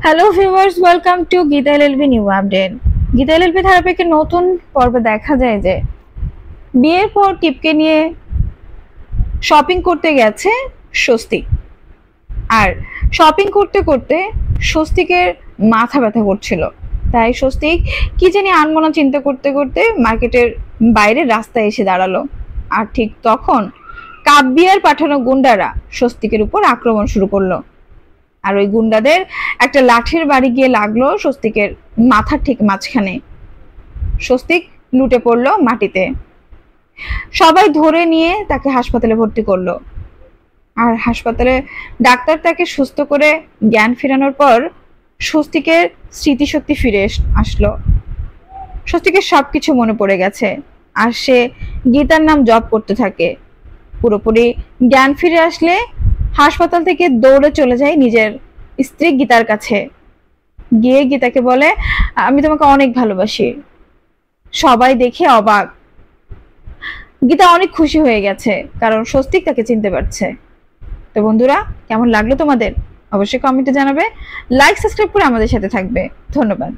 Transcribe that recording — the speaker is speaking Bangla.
Hello viewers, welcome to Geeta LLB new update. Geeta LLB থেরাপিকে নতুন পর্বে দেখা যায় যে বিয়ের পর টিপকে নিয়ে শপিং করতে গেছে স্বস্তিক। আর শপিং করতে করতে স্বস্তিকের মাথা ব্যথা করছিল, তাই স্বস্তিক কি জানি আনমনা চিন্তা করতে করতে মার্কেটের বাইরে রাস্তায় এসে দাঁড়ালো। আর ঠিক তখন কাব্বিয়ার পাঠানো গুন্ডারা স্বস্তিকের উপর আক্রমণ শুরু করলো। আর ওই গুন্ডাদের একটা লাঠির বাড়ি গিয়ে লাগলো স্বস্তিকের মাথার ঠিক মাঝখানে। স্বস্তিক লুটে পড়লো মাটিতে। সবাই ধরে নিয়ে তাকে হাসপাতালে ভর্তি করলো। আর হাসপাতালে ডাক্তার তাকে সুস্থ করে জ্ঞান ফেরানোর পর স্বস্তিকের স্মৃতিশক্তি ফিরে আসলো। স্বস্তিকের সবকিছু মনে পড়ে গেছে। আর সে গীতার নাম জপ করতে থাকে। পুরোপুরি জ্ঞান ফিরে আসলে হাসপাতাল থেকে দৌড়ে চলে যায় নিজের স্ত্রী গীতার কাছে। গিয়ে গীতাকে বলে, আমি তোমাকে অনেক ভালোবাসি। সবাই দেখে অবাক। গীতা অনেক খুশি হয়ে গেছে, কারণ স্বস্তিক তাকে চিনতে পারছে। তো বন্ধুরা, কেমন লাগলো তোমাদের? অবশ্যই কমেন্টে জানাবে। লাইক সাবস্ক্রাইব করে আমাদের সাথে থাকবে। ধন্যবাদ।